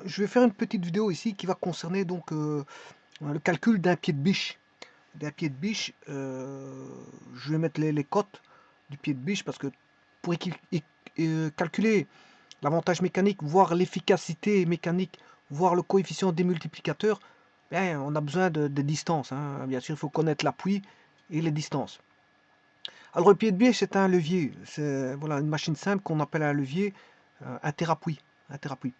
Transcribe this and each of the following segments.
je vais faire une petite vidéo ici qui va concerner donc le calcul d'un pied de biche. D'un pied de biche, je vais mettre les cotes du pied de biche parce que pour calculer l'avantage mécanique, voire l'efficacité mécanique, voire le coefficient démultiplicateur, ben, on a besoin de distances. Hein. Bien sûr, il faut connaître l'appui et les distances. Alors le pied de biche, c'est un levier. C'est voilà, une machine simple qu'on appelle un levier interappui.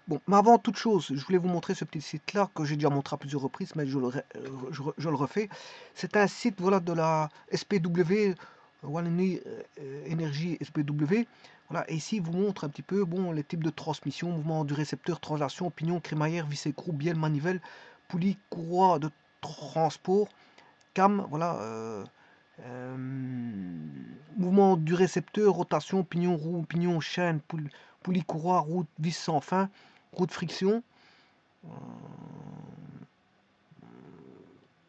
Bon, mais avant toute chose, je voulais vous montrer ce petit site-là que j'ai déjà montré à plusieurs reprises, mais je le refais. C'est un site voilà, de la SPW, Wallonie Energy SPW. Voilà, et ici, il vous montre un petit peu bon, les types de transmission, mouvement du récepteur, translation, pignon, crémaillère, vis écrou, bielle, manivelle, poulie, courroie de transport, cam, voilà. Euh, Mouvement du récepteur, rotation, pignon, roue, pignon, chaîne, poulie, courroie, roue, vis sans fin, roue de friction.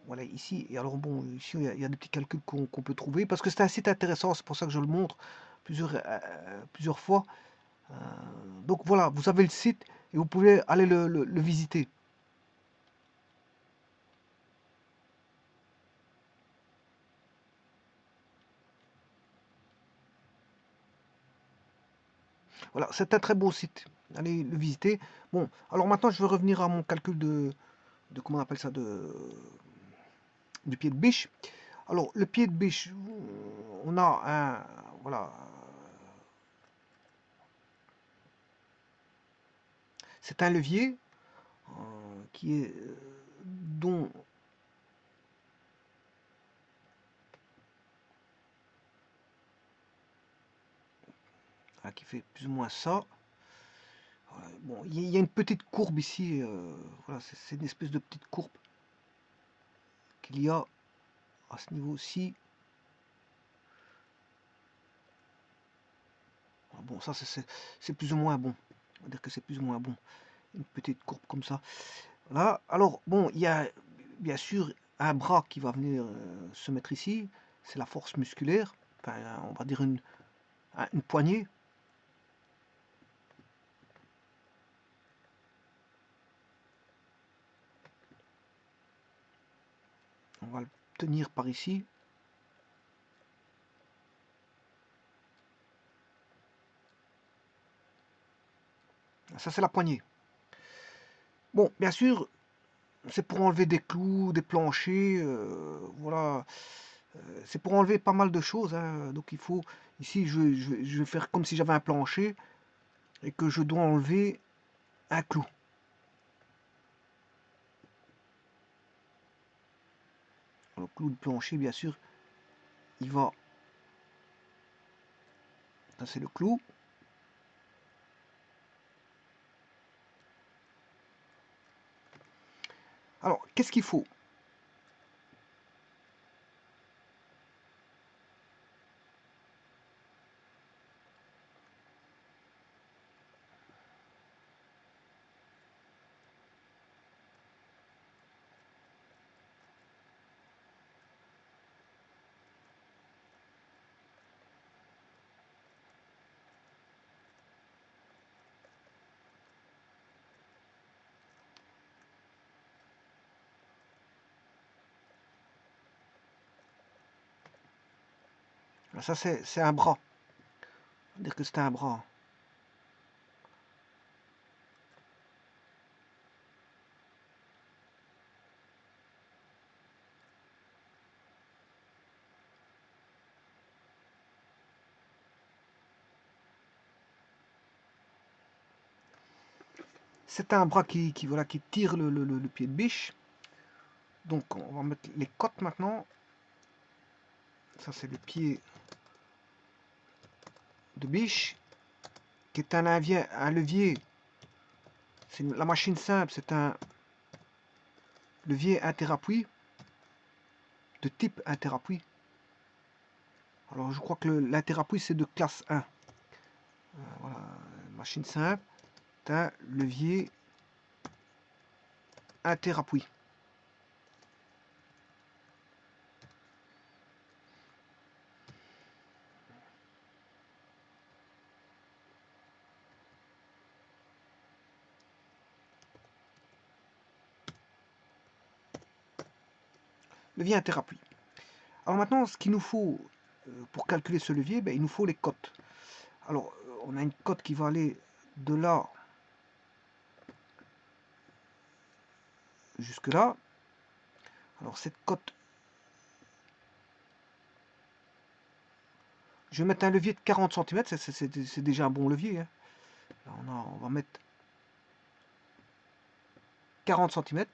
Voilà, ici, et alors bon, ici il y a des petits calculs qu'on peut trouver, parce que c'est un site intéressant, c'est pour ça que je le montre plusieurs fois. Donc voilà, vous avez le site et vous pouvez aller le visiter. Voilà, c'est un très beau site. Allez le visiter. Bon, alors maintenant je vais revenir à mon calcul de comment on appelle ça, du pied de biche. Alors, le pied de biche, on a un, voilà, c'est un levier qui est, dont, qui fait plus ou moins ça. Bon, il y a une petite courbe ici, voilà, c'est une espèce de petite courbe qu'il y a à ce niveau-ci. Bon, ça c'est plus ou moins bon. On va dire que c'est plus ou moins bon. Une petite courbe comme ça. Voilà. Alors, bon, il y a bien sûr un bras qui va venir se mettre ici. C'est la force musculaire. Enfin, on va dire une poignée. On va le tenir par ici. Ça, c'est la poignée. Bon, bien sûr, c'est pour enlever des clous, des planchers, voilà. C'est pour enlever pas mal de choses. Hein. Donc il faut, ici, je vais faire comme si j'avais un plancher et que je dois enlever un clou. Le clou de plancher, bien sûr, il va... Ça, c'est le clou. Alors, qu'est-ce qu'il faut? Ça, c'est un bras. On va dire que c'est un bras. C'est un bras voilà, qui tire le pied de biche. Donc, on va mettre les côtes maintenant. Ça, c'est le pied de biche, qui est un levier. C'est la machine simple, c'est un levier interappui, de type interappui. Alors, je crois que l'interappui, c'est de classe 1. Voilà, machine simple, c'est un levier interappui. levier interappui. Alors maintenant, ce qu'il nous faut pour calculer ce levier, ben, il nous faut les cotes. Alors, on a une cote qui va aller de là jusque là. Alors cette cote, je vais mettre un levier de 40 cm, c'est déjà un bon levier. Hein. Là, on va mettre 40 cm.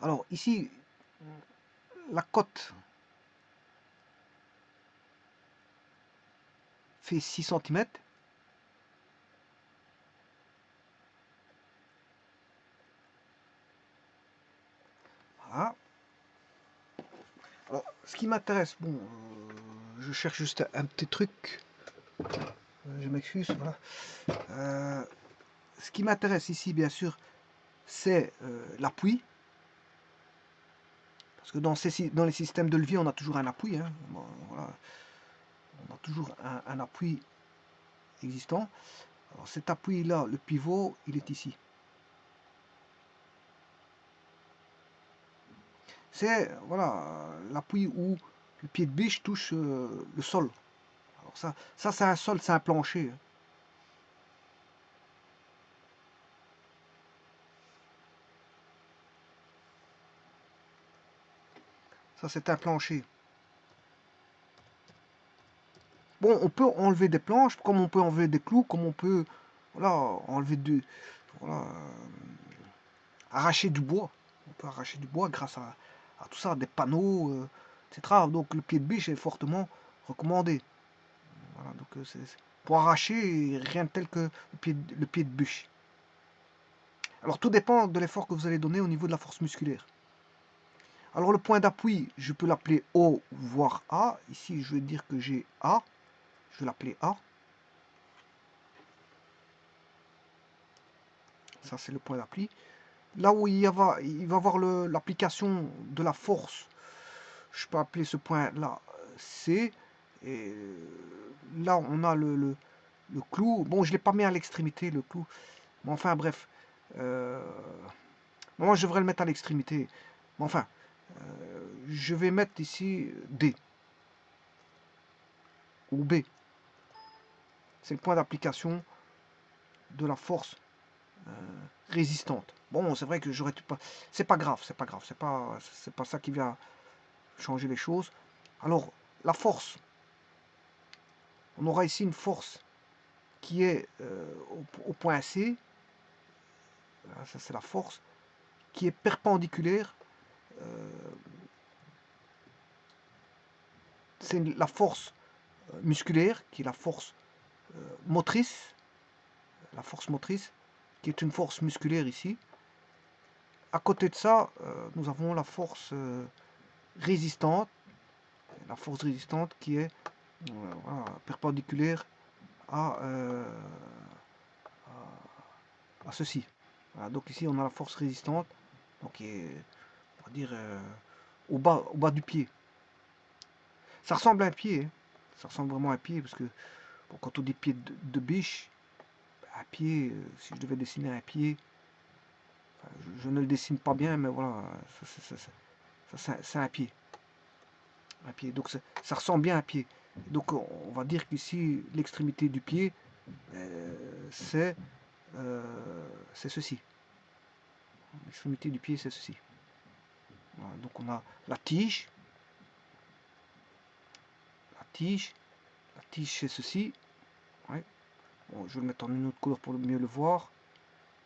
Alors ici, la cote fait 6 cm. Voilà. Alors, ce qui m'intéresse, bon, je cherche juste un petit truc. Je m'excuse, voilà. Ce qui m'intéresse ici, bien sûr, c'est l'appui. Parce que dans les systèmes de levier, on a toujours un appui. Hein. Voilà. On a toujours un appui existant. Alors cet appui-là, le pivot, il est ici. C'est voilà l'appui où le pied de biche touche le sol. Alors ça c'est un sol, c'est un plancher. Ça c'est un plancher. Bon, on peut enlever des planches, comme on peut enlever des clous, comme on peut voilà, enlever voilà, arracher du bois. On peut arracher du bois grâce à tout ça, des panneaux, etc. Donc le pied de biche est fortement recommandé. Voilà, donc pour arracher, rien de tel que le pied de bûche. Alors tout dépend de l'effort que vous allez donner au niveau de la force musculaire. Alors le point d'appui, je peux l'appeler O, voire A. Ici, je vais dire que j'ai A. Je vais l'appeler A. Ça, c'est le point d'appui. Là où il va y avoir l'application de la force, je peux appeler ce point-là C. Et là, on a le clou. Bon, je ne l'ai pas mis à l'extrémité, le clou. Mais enfin, bref. Moi, je devrais le mettre à l'extrémité. Mais enfin, je vais mettre ici D ou B. C'est le point d'application de la force résistante. Bon, c'est vrai que j'aurais pas. C'est pas grave, c'est pas grave, c'est pas ça qui va changer les choses. Alors, la force. On aura ici une force qui est au point C. Voilà, ça, c'est la force qui est perpendiculaire. C'est la force musculaire qui est la force motrice. La force motrice qui est une force musculaire ici. À côté de ça, nous avons la force résistante. La force résistante qui est voilà, perpendiculaire à, à ceci. Voilà, donc ici on a la force résistante, donc qui est, on va dire, au bas du pied. Ça ressemble à un pied, hein. Ça ressemble vraiment à un pied, parce que bon, quand on dit pied de biche, un pied, si je devais dessiner un pied, enfin, je ne le dessine pas bien, mais voilà, c'est un pied. Un pied. Donc ça ressemble bien à un pied. Donc on va dire qu'ici, l'extrémité du pied, c'est ceci. L'extrémité du pied, c'est ceci. Voilà, donc on a la tige. La tige. La tige, c'est ceci. Ouais. Bon, je vais le mettre en une autre couleur pour mieux le voir.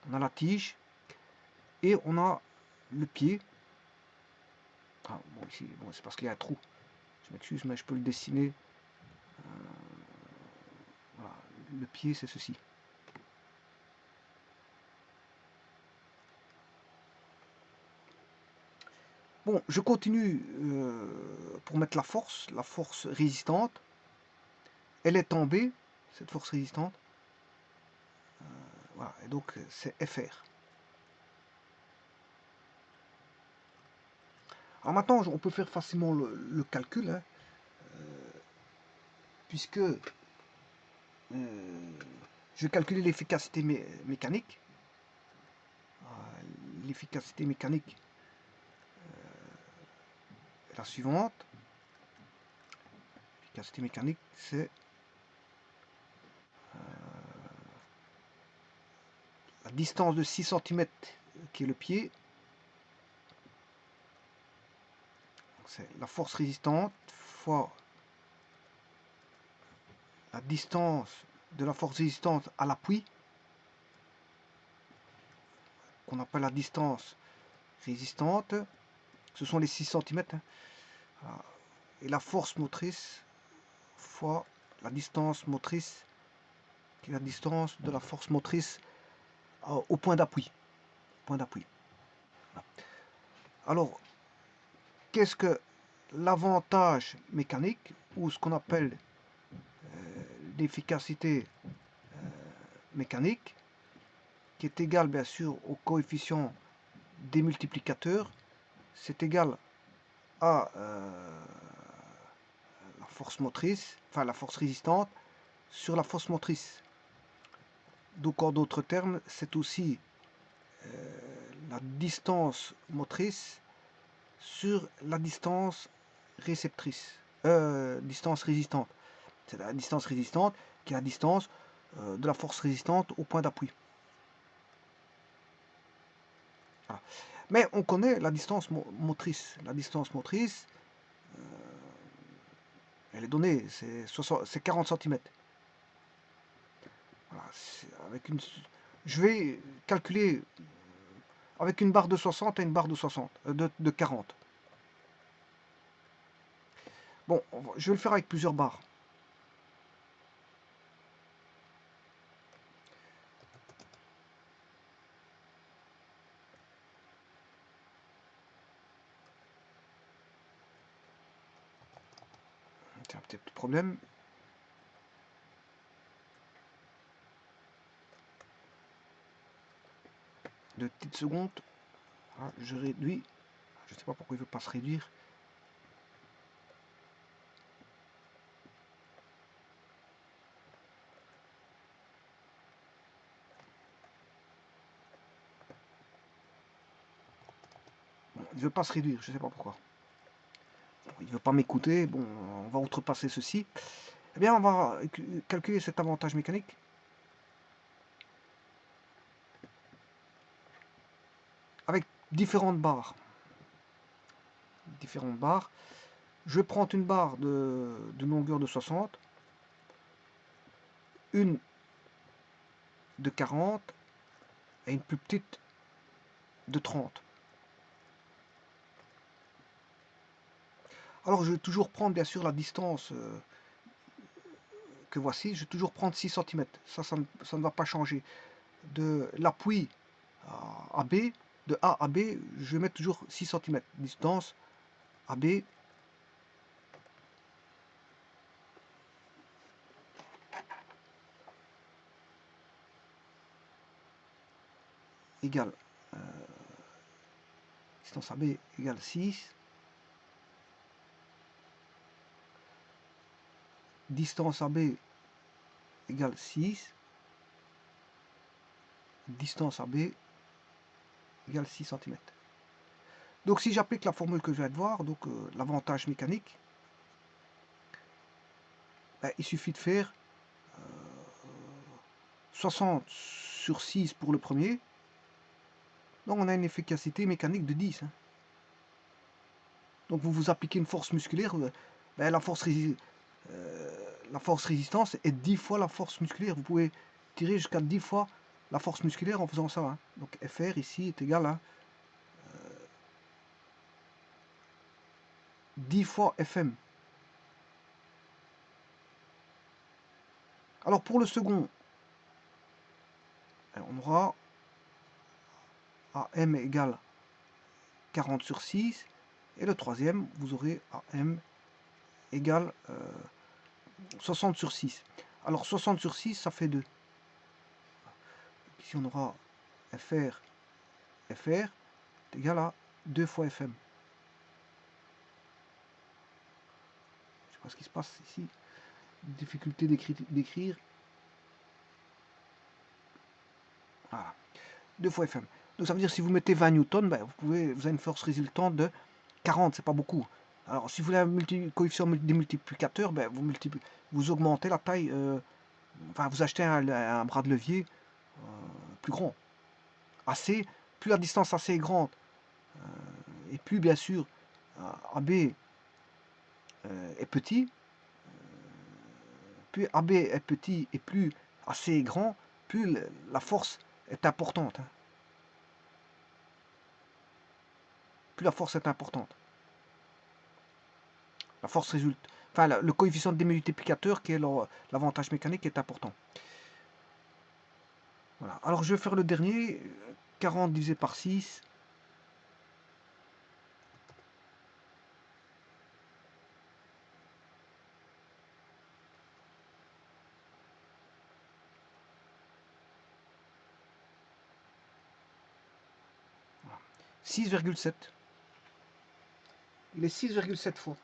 On a la tige. Et on a le pied. Ah, bon, ici, bon, c'est parce qu'il y a un trou. Je m'excuse, mais je peux le dessiner. Voilà. Le pied, c'est ceci. Bon, je continue pour mettre la force résistante. Elle est en B, cette force résistante. Voilà, et donc c'est FR. Alors maintenant, on peut faire facilement le calcul, hein, puisque je vais calculer l'efficacité mécanique. l'efficacité mécanique est la suivante. L'efficacité mécanique, c'est la distance de 6 cm qui est le pied. C'est la force résistante fois la distance de la force résistante à l'appui, qu'on appelle la distance résistante. Ce sont les 6 cm. Hein. Voilà. Et la force motrice fois la distance motrice, qui est la distance de la force motrice au point d'appui. Point d'appui. Alors, qu'est-ce que l'avantage mécanique, ou ce qu'on appelle l'efficacité mécanique, qui est égal bien sûr au coefficient des multiplicateurs, c'est égal à la force motrice, enfin la force résistante sur la force motrice. Donc en d'autres termes, c'est aussi la distance motrice sur la distance réceptrice, distance résistante. C'est la distance résistante qui est la distance de la force résistante au point d'appui. Voilà. Mais on connaît la distance motrice. La distance motrice, elle est donnée, c'est 40 cm. Voilà, avec une, je vais calculer avec une barre de 60 et une barre de 60, de 40. Bon, je vais le faire avec plusieurs barres. C'est un petit problème. De petites secondes. Voilà, je réduis. Je ne sais pas pourquoi il ne veut pas se réduire. Bon, il ne veut pas se réduire, je ne sais pas pourquoi. Bon, il ne veut pas m'écouter. Bon, on va outrepasser ceci. Eh bien, on va calculer cet avantage mécanique. Avec différentes barres. Je vais prendre une barre de longueur de 60, une de 40 et une plus petite de 30. Alors je vais toujours prendre bien sûr la distance que voici, je vais toujours prendre 6 cm. Ça ne va pas changer. De l'appui à B, de A à B, je vais mettre toujours 6 cm. Distance AB égale distance AB égale 6. Distance AB égale 6. Distance AB égale 6 cm. Donc si j'applique la formule que je viens de voir, donc l'avantage mécanique, ben, il suffit de faire 60 sur 6 pour le premier. Donc on a une efficacité mécanique de 10. Hein. Donc vous appliquez une force musculaire, ben, la force résistance est 10 fois la force musculaire. Vous pouvez tirer jusqu'à 10 fois la force musculaire en faisant ça. Hein. Donc FR ici est égal à 10 fois FM. Alors pour le second, on aura AM égale 40 sur 6. Et le troisième, vous aurez AM égale 60 sur 6. Alors 60 sur 6, ça fait 2. Ici on aura FR est égal à 2 fois FM. Je ne sais pas ce qui se passe ici. Difficulté d'écrire. Voilà. 2 fois FM. Donc ça veut dire si vous mettez 20 newtons, ben, vous avez une force résultante de 40, c'est pas beaucoup. Alors si vous voulez un coefficient démultiplicateur, ben, vous augmentez la taille, enfin vous achetez un bras de levier plus grand. AC, plus la distance AC est grande, et plus bien sûr AB est petit, plus AB est petit et plus AC est grand, plus la force est importante. Hein. Plus la force est importante. La force résulte. Enfin, le coefficient de démultiplicateur, qui est l'avantage mécanique, est important. Voilà. Alors, je vais faire le dernier. 40 divisé par 6. Voilà. 6,7. Il est 6,7 fois.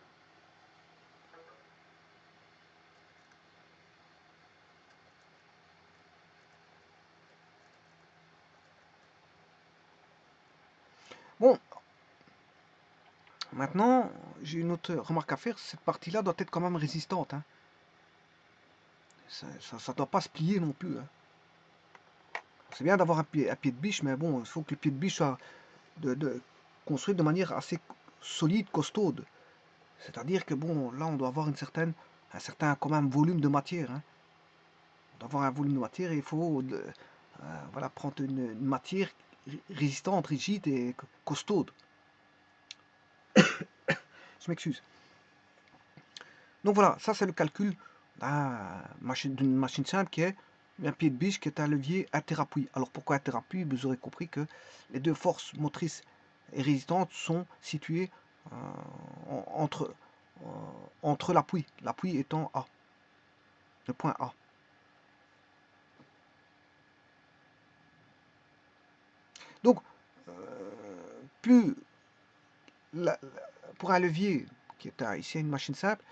Bon, maintenant, j'ai une autre remarque à faire. Cette partie-là doit être quand même résistante. Hein. Ça ne doit pas se plier non plus. Hein. C'est bien d'avoir un pied de biche, mais bon, il faut que le pied de biche soit construit de manière assez solide, costaude. C'est-à-dire que bon, là, on doit avoir un certain quand même volume de matière. Hein. On doit avoir un volume de matière et il faut voilà, prendre une matière résistante, rigide et costaude. Je m'excuse. Donc voilà, ça c'est le calcul d'une machine simple qui est un pied de biche qui est un levier interappui. Alors pourquoi interappui? Vous aurez compris que les deux forces motrices et résistantes sont situées entre, entre l'appui étant A, le point A. Donc, plus pour un levier qui est ici une machine simple,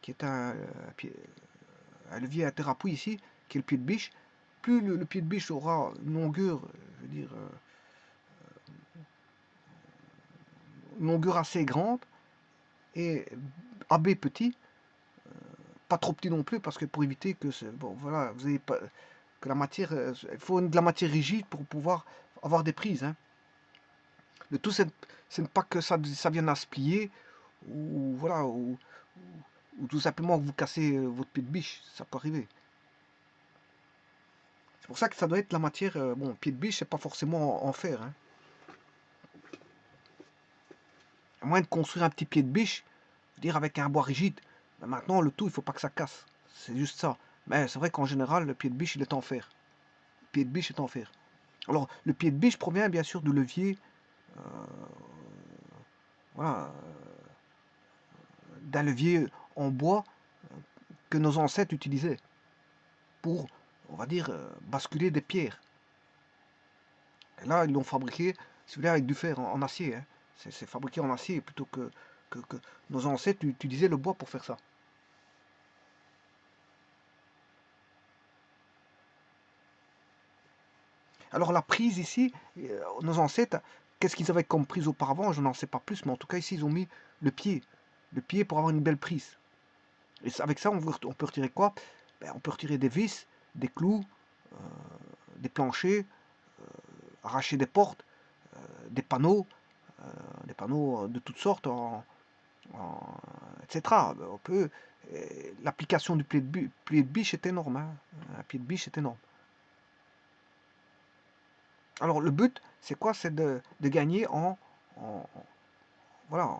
qui est un levier interappui ici, qui est le pied de biche, plus le pied de biche aura une longueur, je veux dire, une longueur assez grande et AB petit, pas trop petit non plus, parce que pour éviter que bon, voilà, vous avez pas, que la matière, il faut de la matière rigide pour pouvoir avoir des prises. Hein. Le tout, c'est pas que ça vienne à se plier ou voilà ou tout simplement que vous cassez votre pied de biche, ça peut arriver. C'est pour ça que ça doit être la matière. Bon, pied de biche, c'est pas forcément en fer. Hein. À moins de construire un petit pied de biche, dire avec un bois rigide. Mais maintenant, le tout, il faut pas que ça casse. C'est juste ça. Mais c'est vrai qu'en général, le pied de biche, il est en fer. Le pied de biche est en fer. Alors, le pied de biche provient bien sûr du levier, euh, voilà, d'un levier en bois que nos ancêtres utilisaient pour, on va dire, basculer des pierres. Et là, ils l'ont fabriqué, si vous voulez, avec du fer en acier. Hein. C'est fabriqué en acier plutôt que nos ancêtres utilisaient le bois pour faire ça. Alors la prise ici, nos ancêtres, qu'est-ce qu'ils avaient comme prise auparavant? Je n'en sais pas plus, mais en tout cas ici, ils ont mis le pied. Le pied pour avoir une belle prise. Et avec ça, on peut retirer quoi? Ben, on peut retirer des vis, des clous, euh, des planchers, arracher des portes, des panneaux de toutes sortes, etc. On peut, l'application du pied de biche est énorme. Hein. Un pied de biche est énorme. Alors le but, c'est quoi? C'est de gagner en, voilà,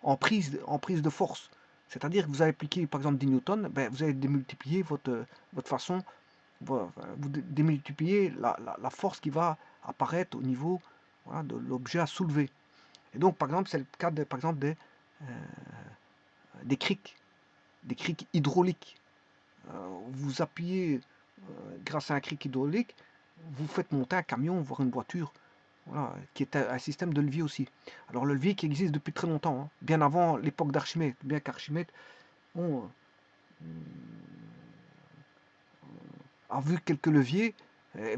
en prise de force. C'est-à-dire que vous avez appliqué par exemple 10 newtons, ben, vous allez démultiplier votre façon, vous démultipliez la force qui va apparaître au niveau voilà, de l'objet à soulever. Et donc par exemple, c'est le cas par exemple des criques hydrauliques. Vous appuyez grâce à un cric hydraulique, vous faites monter un camion, voire une voiture, voilà, qui est un système de levier aussi. Alors le levier qui existe depuis très longtemps, hein, bien avant l'époque d'Archimède, bien qu'Archimède a vu quelques leviers,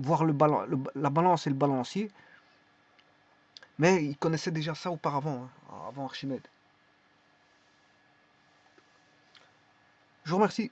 voir la balance et le balancier, Mais il connaissait déjà ça auparavant, hein, avant Archimède. Je vous remercie.